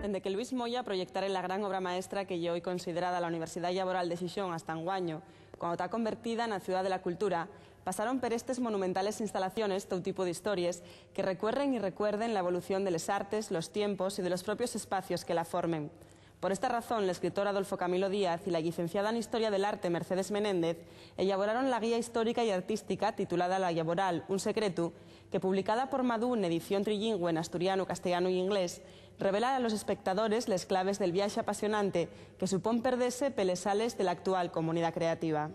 Dende que Luis Moya proyectara la gran obra maestra que lle hoy considerada la Universidad Laboral de Xixón hasta anguaño, cuando está convertida na Ciudad de la Cultura, pasaron por estas monumentales instalaciones todo tipo de historias que recuerden y recuerden la evolución de las artes, los tiempos y de los propios espacios que la formen. Por esta razón, el escritor Adolfo Camilo Díaz y la licenciada en Historia del Arte Mercedes Menéndez elaboraron la guía histórica y artística titulada La Laboral, un secreto, que publicada por Madú en edición trilingüe en asturiano, castellano y inglés, revela a los espectadores las claves del viaje apasionante que supón perderse pelesales de la actual comunidad creativa.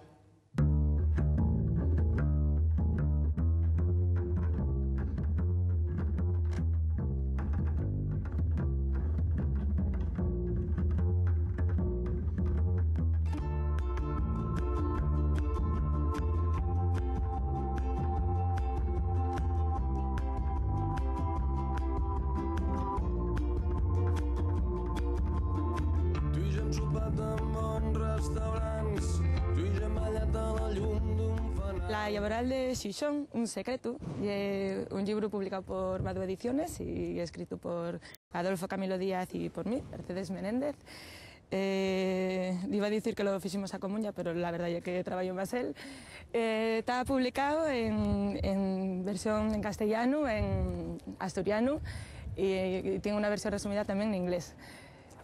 La Laboral de Xixón, un secreto, un libro publicado por Madú Ediciones y escrito por Adolfo Camilo Díaz y por mí, Mercedes Menéndez. Iba a decir que lo fiximos a comuña, pero la verdad es que traballo máis él. Está publicado en versión en castellano, en asturiano y tiene una versión resumida también en inglés.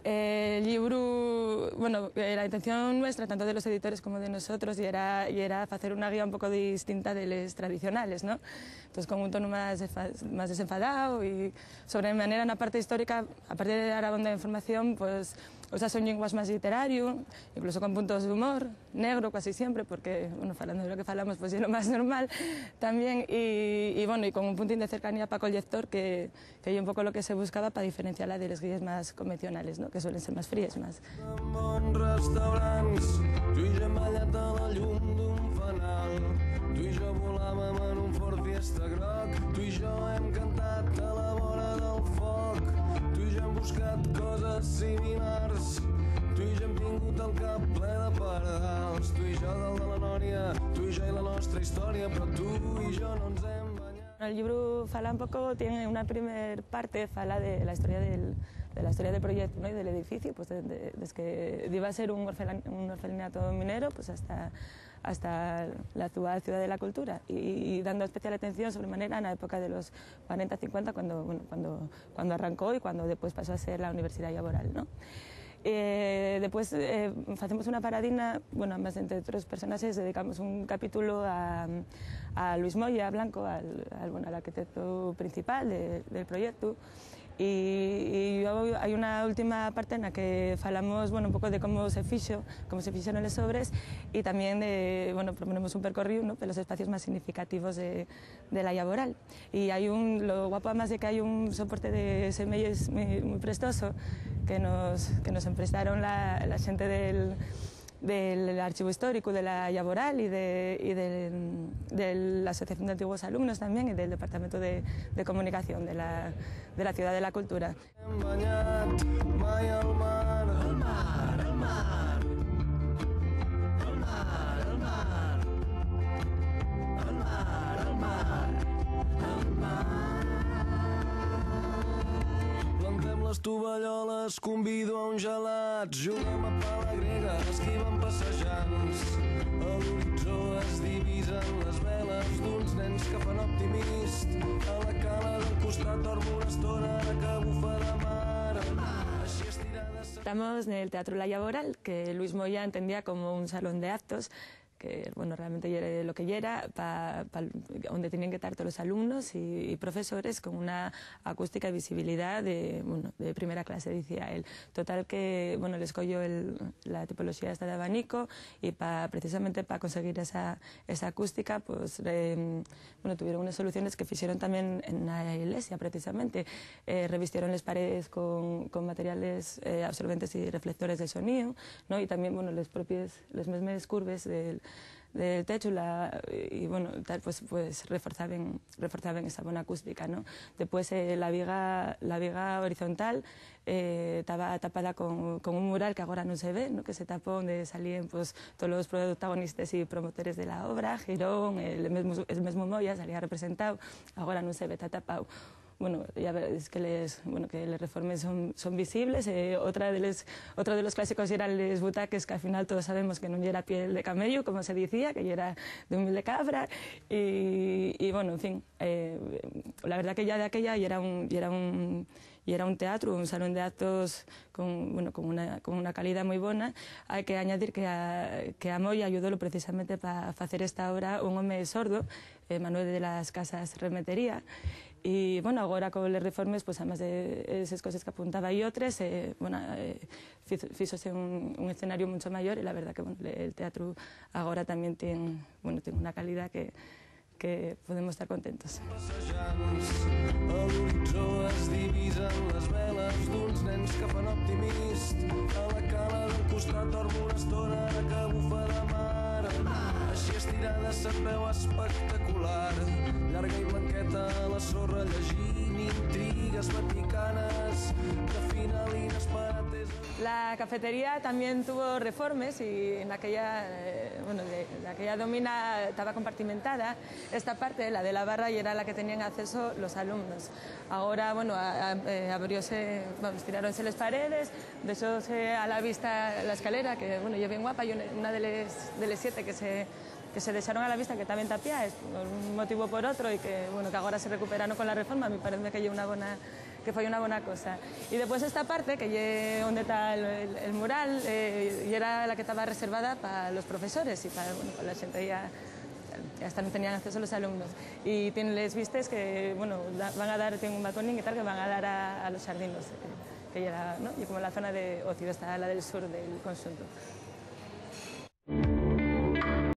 El libro, bueno, la intención nuestra, tanto de los editores como de nosotros, y era hacer una guía un poco distinta de las tradicionales, ¿no? Entonces, con un tono más desenfadado y sobre manera en la parte histórica, aparte de dar abundante información, pues usas un lenguaje más literario, incluso con puntos de humor, negro casi siempre, porque, bueno, hablando de lo que falamos, pues es lo más normal también, y bueno, y con un puntín de cercanía para el lector, que es un poco lo que se buscaba para diferenciarla de las guías más convencionales, ¿no? Que suelen ser más frías, más. Tu i jo volàvem en un Ford Fiesta groc, tu i jo hem cantat a la vora del foc, tu i jo hem buscat coses similars, tu i jo hem tingut el cap ple de pardals, tu i jo dalt de la Nòria, tu i jo i la nostra història, però tu i jo no ens hem banyat. El libro fala un poco, tiene una primera parte, fala de la historia del proyecto, ¿no? Y del edificio, pues desde que iba a ser un orfelinato minero, pues hasta la actual Ciudad de la Cultura, y dando especial atención sobremanera en la época de los 40-50, cuando arrancó y cuando después pasó a ser la Universidad Laboral, ¿no? Después hacemos una paradina, bueno, además entre otros personajes dedicamos un capítulo a Luis Moya Blanco, al arquitecto principal del proyecto, y hay una última parte en la que falamos, bueno, un poco de cómo se fixeron las obras, y también de, bueno, proponemos un percorrido, ¿no?, de los espacios más significativos de la Laboral. Y hay lo guapo además de que hay un soporte de semillas muy prestoso que nos emprestaron la gente del Archivo Histórico de la Laboral y de la Asociación de Antiguos Alumnos también, y del Departamento de Comunicación de la Ciudad de la Cultura. Les tovalloles, convido a un gelat, juguem a pala grega, esquivem passejants. A l'horitzó es divisen les veles d'uns nens que fan optimist. A la cala del costat dormo una estona que bufa de mar. Així estirades... Estamos en el Teatro La Laboral, que Luis Moya entendía como un salón de actos, que, bueno, realmente era lo que era, donde tenían que estar todos los alumnos y profesores con una acústica y visibilidad de primera clase, decía él. Total que, bueno, le escogió la tipología esta de abanico, y precisamente para conseguir esa acústica, pues, bueno, tuvieron unas soluciones que hicieron también en la iglesia, precisamente. Revistieron las paredes con materiales absorbentes y reflectores de sonido, ¿no? Y también, bueno, las mismas curvas del techo, y bueno, tal, pues reforzaban esa buena acústica, ¿no? Después la viga horizontal estaba tapada con un mural que ahora no se ve, ¿no?, que se tapó, donde salían, pues, todos los protagonistas y promotores de la obra. Girón, el mismo Moya salía representado, ahora no se ve, está tapado. bueno, ja veus que les reformes són visibles. Otro de los clásicos eran les butaques, que al final todos sabemos que no era piel de camello, como se decía, que era de humil de cabra. Y bueno, en fin, la verdad que ya de aquella y era un teatro, un salón de actos con una calidad muy buena. Hai que añadir que a Moi ayudou precisamente para facer esta obra un home sordo, Manuel de las Casas Remetería. Y bueno, agora con les reformes, pues además de esas cosas que apuntaba y otras, fíxose un escenario mucho mayor, y la verdad que el teatro agora también tiene una calidad que podemos estar contentos. A l'horitzó es divisen les veles d'uns nens que fan optimist. A la cala del costat dormo una estona que bufa de mar. Així estirada se't veu espectacular. Llarga i blanqueta a la sorra llegint intrigues vaticanes de final inesperat. La cafetería también tuvo reformes y en aquella domina estaba compartimentada. Esta parte, la de la barra, y era la que tenían acceso los alumnos. Ahora, abrióse, tiraronse las paredes, dejóse a la vista la escalera, que ya bien guapa, y una de las 7 que se dejaron a la vista, que también tapiadas, por un motivo o por otro, y que ahora se recuperaron con la reforma. Me parece que fue una buena cosa. Y después esta parte, que es donde está el mural, y era la que estaba reservada para los profesores y para la gente ya hasta no tenían acceso los alumnos. Y tienen les vistes que van a dar, tienen un balcón y tal, que van a dar a los jardines, que era, ¿no? Y como la zona de ocio, está la del sur del conjunto.